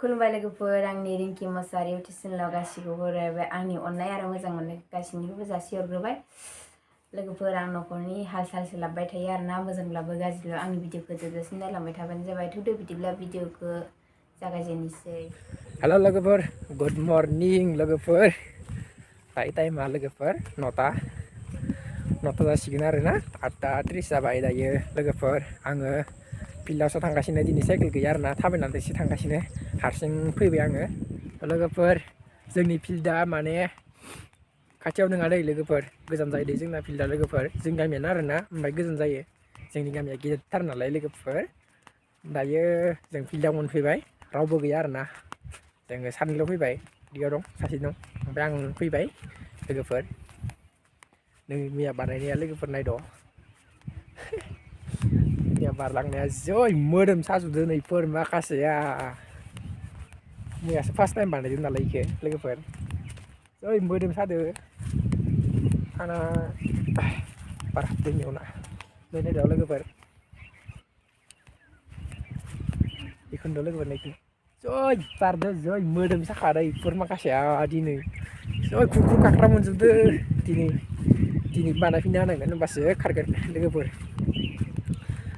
खुलुमबाय लोगोफोर आंनि रिंकि मोसाहारि इउटुब चेनेलाव गासिखौबो बरायबाय आंनि अननाय आरो मोजां मोननाय गासिनिखौबो जासिहरग्रोबाय लोगोफोर आं न'खरनि हाल साल सोलाबबाय थायो आरोना मोजांब्लाबो गाज्रिब्लाबो आंनि भिडिअखौ जोबजासिम नायलांबाय थाबानो जाबाय थौदो बिदिब्ला भिडिअखौ जागायजेननोसै। हेलो लोगोफोर गुड मर्निं लोगोफोर दायो टाइमा लोगोफोर न'ता जासिगोन आरोना 8:30 जाबाय दायो लोगोफोर आङो फिल्डआवसो थांगासिनो दिनै साइकेल गैया आरोना थाबायनानैसो थांगासिनो हारसिं फैबाय आङो लोगोफोर जोंनि फिल्डआ माने खाथियाव नङा दै लोगोफोर गोजान जायो दै जोंना फिल्डआ लोगोफोर जोंनि गामियानो आरोना ओमफ्राय गोजान जायो जोंनि गामिया गिदिरथार नालाय लोगोफोर दायो जों फिल्डआव मोनफैबाय रावबो गैया आरोना जोङो सानैल' फैबाय बेयाव दं सासे दं ओमफ्राय आं फैबाय लोगोफोर नै मैया बानायनाया लोगोफोर नायद' मैया बारलांनाया जै मोदोम साजोबदों नैफोर माखासेया मैयासो फार्स्ट टाइम बानायदों नालाय इखो लोगोफोर जै मोदोम सादो आंना बार हाबदों इयावना नै नायद' लोगोफोर बेखौनो लोगोफोर नायदो जै बारदो जै मोदोम साखादों इफोर माखासेया दिनै जै खुख्रु खाख्रा मोनजोबदो दिनै बानायफिनना होनांगोन होनबासो खारगोन लोगोफोर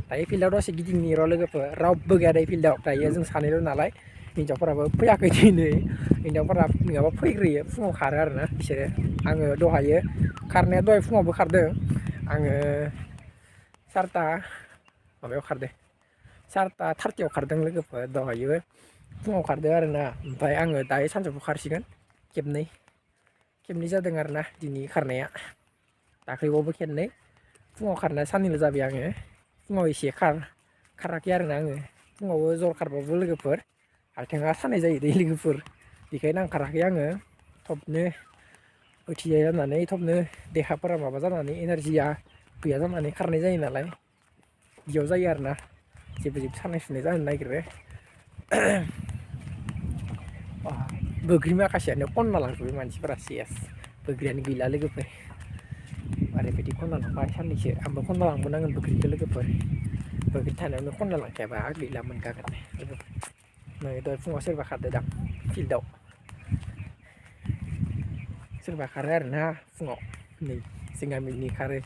दायो फिल्डआव दसे गिदिंनि र' लोगोफोर रावबो गैया दायो फिल्डआव दायो जों सानैल' नालाय हिन्जावफोराबो फैयाखै दिनै हिन्जावफोरा नङाबा फैग्रोयो फुङाव खारो आरोना बिसोरो आङो दहायो खारनाया दहाय फुङावबो खारदों आङो 4टा माबायाव खारदों 4:30 खारदों लोगोफोर दहायो फुङाव खारदों आरोना ओमफ्राय आङो दायो सानजौफु खारसिगोन खेबनै जादों आरोना दिनै खारनाया दाख्लैबावबो खेबनै फुङाव खारनाया साननैल' जाबाय आङो फुङाव एसे खाराखै आरोना आङो फुङावबो जर खारबाबो लोगोफोर आथिङा सानाय जायो दै लोगोफोर बेखायनो आं खाराखै आङो थबनो उथिया जानानै थबनो देहाफोरा माबा जानानै एनारजिया गैया जानानै खारनाय जायो नालाय बिदियाव जायो आरोना जेबो सानाय सुनाय जानो नागिरो बोग्रि माखासेयानो खनना लांजोब्बाय मानसिफोरा सेस बोग्रियानो गैला लोगोफोर ओरैबायदि खनना लांबाय साननैसो आंबो खनना लांबोनांगोन बोग्रिखौ लोगोफोर बोग्रि थानायावनो खनना लांखायाबा गैला मोनखागोन लोगोफोर नै दहाय फुङाव सोरबा खारदो दां फिल्डआव सोरबा खारो आरोना फुङाव नै जों गामिनि खारो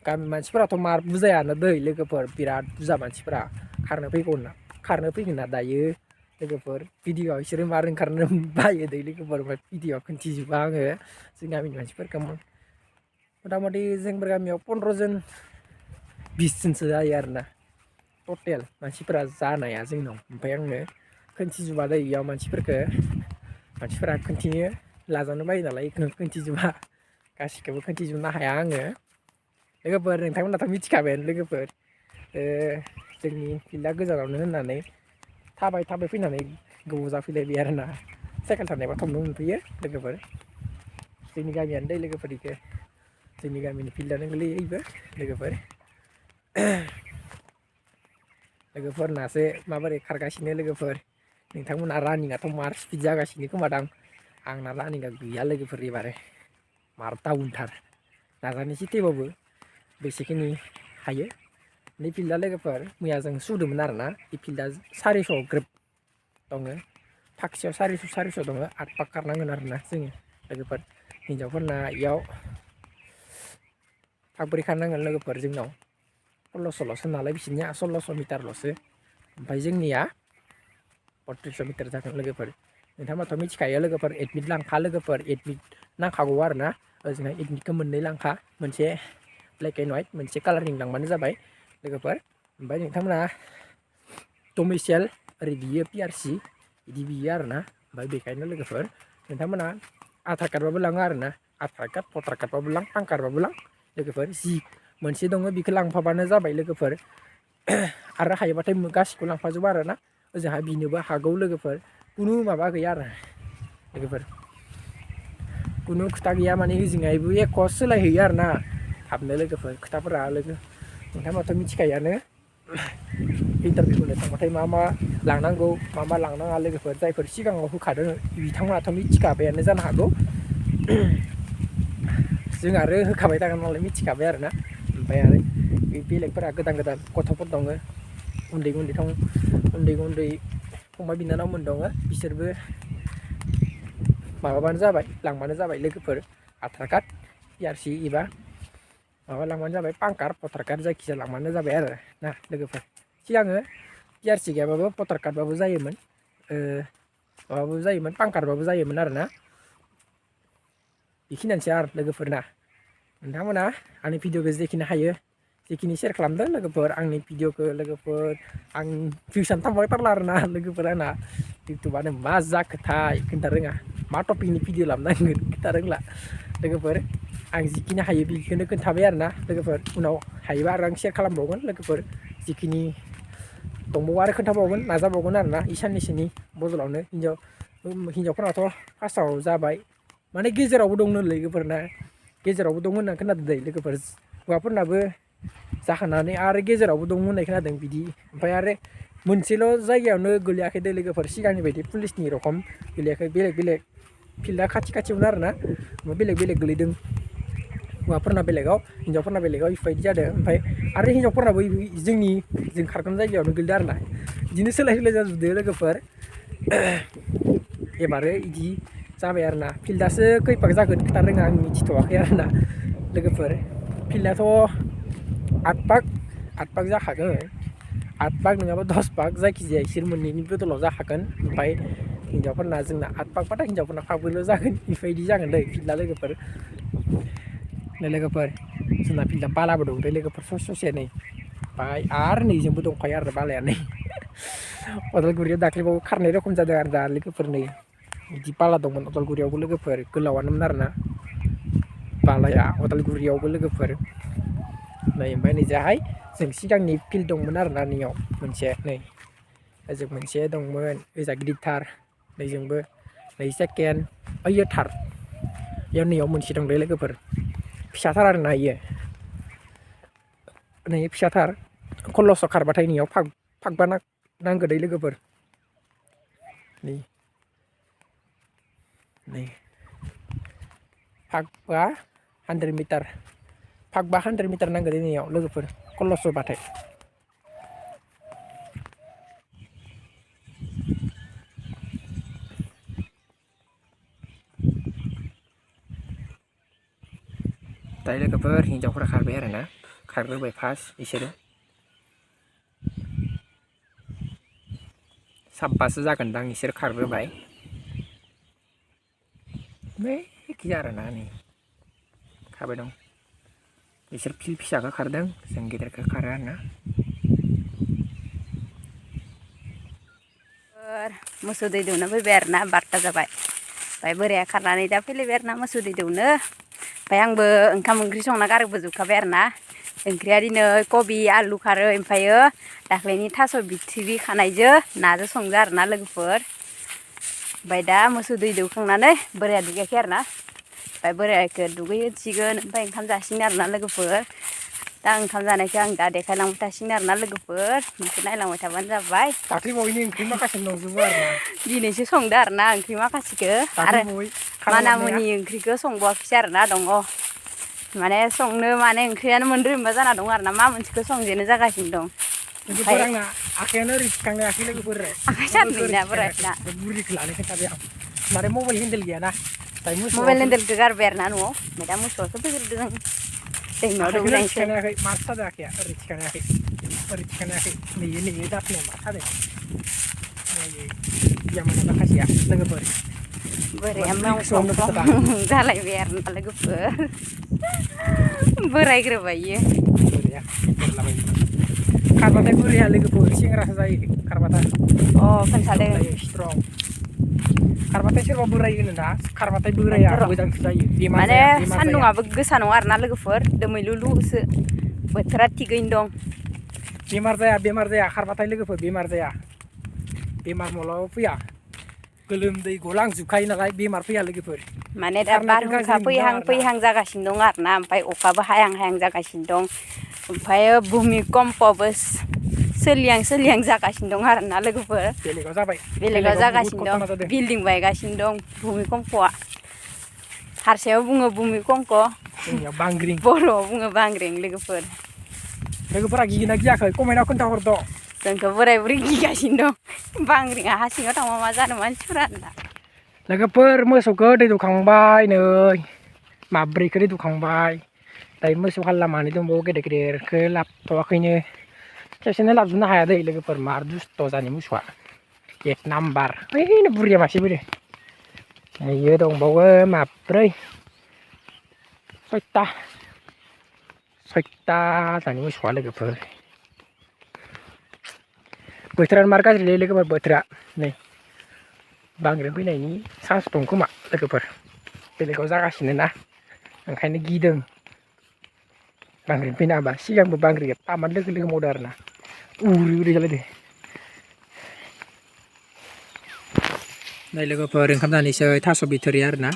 गामि मानसिफोराथ' मार बुजायानो दै लोगोफोर बिराद बुरजा मानसिफोरा खारनो फैगोन ना दायो लोगोफोर भिडिअ'आव बिसोरो मार ओंखारनो बायो दै लोगोफोर ओमफ्राय भिडिअ'आव खिन्थिजोबा आङो जों गामिनि मानसिफोरखौ मथा मथि जोंफोर गामियाव 15 जन 20 जनसो जायो आरोना टटेल मानसिफोरा जानाया जोंनाव ओमफ्राय आंनो खिन्थिजोबा दै इयाव मानसिफोरा खिन्थिनो लाजानो बायो नालाय खिन्थिजोबा गासिखौबो खिन्थिजोबनो हाया आङो लोगोफोर नोंथांमोनाथ' मिथिखाबायानो लोगोफोर जोंनि फिल्डआ गोजानावनो होननानै थाबाय फैनानै गोबाव जाफैलायबाय आरोना साइकेल थानायबा थबनो मोनफैयो लोगोफोर जोंनि गामियानो दै लोगोफोर इखो जोंनि गामिनि फिल्डआनो गोलैयो इबो लोगोफोरनासो माबोरै खारगासिनो लोगोफोर नोंथांमोना रानिंआथ' मार स्पिड जागासिनो खोमादां आंना रानिंआ गैया लोगोफोर एबारो मार डाउनथार नाजानोसै थेवबाबो बेसेखिनि हायो नै फिल्डआ लोगोफोर मैया जों सुदोंमोन आरोना बे फिल्डआ 400 ग्रोब दङ फाखसेयाव 400 दङ 8 पाक खारनांगोन आरोना जोङो लोगोफोर हिन्जावफोरना इयाव फाखब्रै खारनांगोन लोगोफोर जोंनाव 1600ल'सो नालाय बिसोरनिया 1600 मिटारल'सो ओमफ्राय जोंनिया 3200 मिटार जागोन लोगोफोर नोंथाङाथ' मिथिखायो लोगोफोर एडमिट लांखा लोगोफोर एडमिट नांखागौ आरोना ओजोंहाय एडमिटखौ मोननै लांखा मोनसे ब्लेक एन्ड वाइट मोनसे कालारिं लांबानो जाबाय लोगोफोर ओमफ्राय नोंथांमोना डमिसियेल ओरै बियो PRC बिदि बियो आरोना ओमफ्राय बेखायनो लोगोफोर नोंथांमोना आधार कार्डबाबो लाङो आरोना आधार कार्ड भटार कार्डबाबो लां पान कार्डबाबो लां लोगोफोर जि मोनसे दङ बेखौ लांफाबानो जाबाय लोगोफोर आरो हायोबाथाय गासिखौ लांफाजोबो आरोना ओजोंहाय बिनोबो हागौ लोगोफोर खुनु माबा गैया आरो लोगोफोर खुनु खोथा गैया माने ओजोंहायबो एख' सोलायहैयो आरोना थाबनो लोगोफोर खोथाफोरा नोंथाङाथ' मिथिखायोआनो इन्टारभिउ होनो थांबाथाय मा लांनांगौ मा लांनाङा लोगोफोर जायफोर सिगाङाव होखादों बिथांमोनाथ' मिथिखाबायानो जानो हागौ जों आरो होखाबाय थागोन नालाय मिथिखाबाय आरोना ओमफ्राय आरो बेलेगफोरा गोदान गथ'फोर दङ उन्दै फंबाय बिनानावमोन दङ बिसोरबो माबाबानो जाबाय लांबानो जाबाय लोगोफोर आधार कार्ड PRC एबा माबा लांबानो जाबाय पान कार्ड भटार कार्ड जायखिजाया लांबानो जाबाय आरो ना लोगोफोर सिगाङो PRC गैयाबाबो भटार कार्डबाबो जायोमोन माबाबो जायोमोन पान कार्डबाबो जायोमोन आरो ना बेखिनियानोसै आरो लोगोफोरना नोंथांमोना आंनि भिडिअखौ जेखिनि हायो जेखिनि शेयार खालामदों लोगोफोर आंनि भिडिअखौ लोगोफोर आं भिउसानो थांबाय थारला आरोना लोगोफोर आंना इउटुबानो मा जाखोथाय खोन्था रोङा मा टपिकनि भिडिअ लाबोनांगोन खोन्था रोंला लोगोफोर आं जिखिनि हायो बेखौनो खोन्थाबाय आरोना लोगोफोर उनाव हायोबा आरो आं शेयार खालामबावगोन लोगोफोर जिखिनि दंबावो आरो खोन्थाबावगोन नाजाबावगोन आरोना इ साननैसोनि बदलावनो हिन्जावफोराथ' फार्स्टआव जाबाय माने गेजेरावबो दंनो लोगोफोरना गेजेरावबो दं होनना खोनादों दै लोगोफोर हौवाफोरनाबो जाखानानै आरो गेजेरावबो दं होननाय खोनादों बिदि ओमफ्राय आरो मोनसेल' जायगायावनो गोलैयाखै दै लोगोफोर सिगांनि बायदि पुलिसनि रखम गोलैयाखै बेलेग बेलेग फिल्डआ खाथि खाथियावनो आरोना बेलेग बेलेग गोलैदों हौवाफोरना बेलेगाव हिन्जावफोरना बेलेगाव इफोरबायदि जादों ओमफ्राय आरो हिन्जावफोरनाबो जों खारगोन जायगायावनो गोलैदों आरोना बिदिनो सोलाय सोलाय जाजोबदों लोगोफोर एबारो बिदि जाबाय आरोना फिल्डआसो खैफाग जागोन खोथा रोङा आं मिथिथ'वाखै आरोना लोगोफोर फिल्डआथ' 8 पाक जाखागोन 8 पाक नङाबा 10 पाक जायखिजाया इसोर मोननैनि बदलाव जाखागोन ओमफ्राय हिन्जावफोरना जोंना 8 पाक बाथाय हिन्जावफोरना पाकबोल' जागोन बेबायदि जागोन दै फिल्डआ लोगोफोर जोंना फिल्डआ बालाबो दं दै लोगोफोर ससे नै ओमफ्राय आरो नैजोंबो दंखायो आरो बालाया नै अदालगुरियाव दाख्लैबावो खारनाय रखम जादों आरो दा लोगोफोर नै बिदि बाला दंमोन अदालगुरियावबो लोगोफोर गोलावानोमोन आरोना बालाया अदालगुरियावबो लोगोफोर नै ओमफ्राय नैजाहाय जों सिगांनि फिल्ड दंमोन आरोना नैयाव मोनसे नै ओजों मोनसे दंमोन ओजा गिदिरथार नैजोंबो नै सेकेन्ड ओइयो थार्ड इयाव नैयाव मोनसे दंलै लोगोफोर फिसाथार आरोना इयो नै फिसाथार 1600 खारबाथाय नैयाव फागबा नांगौ दै लोगोफोर नै फागबा 100 मिटार फागबा 100 मिटार नांगौ दै नैयाव लोगोफोर 1600 बाथाय दायो लोगोफोर हिन्जावफोरा खारबाय आरोना खारग्रोबाय फार्स्ट बिसोरो 27 जागोनदां इसोर खारग्रोबाय एखे आरोना नै खारबाय दं बिसोर फिल्ड फिसाखौ खारदों जों गेदेरखौ खारो आरोना मोसौ दै दौनो फैबाय आरोना 12ता जाबाय ओमफ्राय बोराया खारनानै दा फैलायबाय आरोना मोसौ दै दौनो ओमफ्राय आंबो ओंखाम ओंख्रि संना गारबोजोबखाबाय आरोना ओंख्रिया दिनै कबि आलु खारो ओमफ्रायो दाख्लैनि थास' बिथ्रि खानायजों नाजों संदों आरोना लोगोफोर ओमफ्राय दा मोसौ दै दौखांनानै बोराया दुगैयाखै आरोना ओमफ्राय बोरायखौ दुगैहोसिगोन ओमफ्राय ओंखाम जासिगोन आरोना लोगोफोर दा ओंखाम जानायखौ आं दा देखायलांबाय थासिगोन आरोना लोगोफोर नोंसोर नायलांबाय थाबानो जाबाय दाख्लैबावैनि ओंख्रि माखासे दंजोबो आरोना दिनैसो संदो आरोना ओंख्रि माखासेखौ आरो मानामुनि ओंख्रिखौ संबावाखैसो आरोना दङ माने संनो माने ओंख्रियानो मोनब्रै मोनबा जाना दं आरोना मा मोनसेखौ संजेनो जागासिनो दं लोगोफोर आंना आखायानो ओरै थिखांनायाखै लोगोफोर आखाइ सानदोंना बोरायना बुरिखौ लानो खोन्थाबाय आं माने मबाइल हेन्देल गैयाना मबाइल हेन्देलखौ गारबाय आरोना न'आव ओमफ्राय दा मोसौआसो फैग्रोदों जों दैमायाव दुगैनायसै थिखानायाखै मार सादों आखाया ओरै थिखानायाखै नैयो दाफिनाव मा सादों बियामाना माखासेया लोगोफोर बोराया मावसं जालायबाय आरोना लोगोफोर बोरायग्रोबाय इयो बोराया खारबाथाय बोराया लोगोफोर सेंग्रासो जायो खारबाथाय खोन्थादों स्ट्रं खारबाथाय सोरबा बोराय होनो ना खारबाथाय बोराया मोजांसो जायो माने सान्दुङाबो गोसा नङा आरोना लोगोफोर दोमैलुलुसो बोथोरा थिगैनो दं बेमार जाया खारबाथाय लोगोफोर बेमार जाया बेमार मलाबो फैया गोलोमदै गलांजोबखायो नालाय बेमार फैया लोगोफोर माने दा बारहुंखा फैहां जागासिनो दं आरोना ओमफ्राय अखाबो हायां जागासिनो दं ओमफ्राय भुमिकम्पबो सोलिहां जागासिनो दं आरोना लोगोफोर बेलेगाव जागासिनो दं बिल्डिं बायगासिनो दं भुमिकम्पआ हारसायाव बुङो भुमिकम्प बर'आव बुङो बांग्रिं लोगोफोरा गिगोना गियाखै कमेन्टआव खोन्थाहरद' जोंथ' बोराय बुरै गिगासिनो दं बांग्रिङा हा सिङाव थांबा मा जानो मानसिफोरा दा लोगोफोर मोसौखौ दै दौखांबाय नै माब्रैखौ दै दौखांबाय दायो मोसौ हाल्ला मानै दंबावो गेदेर गेदेरखौ लाबथ'वाखैनो खेबसेनो लाबजोबनो हाया दै लोगोफोर मार दुस्थ' जानि मोसौआ एक नाम्बार ओइनो बुरिया मासे बोरो दायो दंबावो माब्रै सयथा जानि मोसौआ लोगोफोर बोथोरानो मार गाज्रिलै लोगोफोर बोथोरा नै बांग्रिं फैनायनि चान्स दं खोमा लोगोफोर बेलेगाव जागासिनो ना ओंखायनो गिदों बांग्रिं फैनो हाबा सिगांबो बांग्रिंआ पामाद लोगो लोगो मावदों आरोना उरि जालायदों नै लोगोफोर ओंखाम जानोसै थास' बिथ'रि आरोना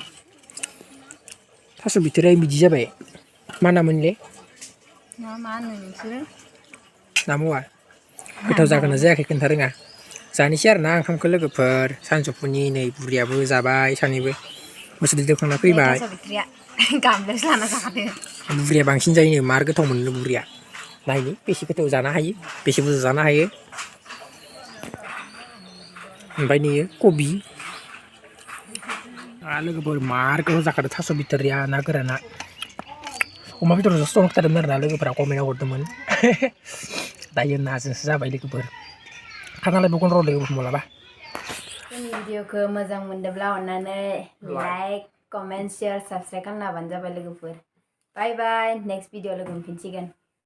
थास' बिथ'रिया बिदि जाबाय मा नाममोनलै मा होनो नोंसोरो नामवा गोथाव जागोन ना जायाखै खोन्था रोङा जानोसै आरोना ओंखामखौ लोगोफोर सानजौफुनि नै बुरियाबो जाबाय सानैबो मोसौ दै दौखांना फैबाय थास' बिथ्रिया गामलायावसो लाना जाखादो बुरिया बांसिन जायो मार गोथाव मोनो बुरिया नायनि बेसे गोथाव जानो हायो बेसे बुरजा जानो हायो ओमफ्राय नैयो कबि लोगोफोर मार गोथाव जाखादों थास' बिथ'रिया ना गोराना अमा बेदरजों संथारदोंमोन आरोना लोगोफोरा कमेन्टआव हरदोंमोन दायो नाजोंसो जाबाय लोगोफोर थांनालाय बगन र' लोगोफोर मालाबा जोंनि भिडिअखौ मोजां मोनदोंब्ला अननानै लाइक कमेन्ट शेयार साबसक्राइब खालामना होबानो जाबाय लोगोफोर बाय बाय नेक्स्ट भिडिअ लोगो मोनफिनसिगोन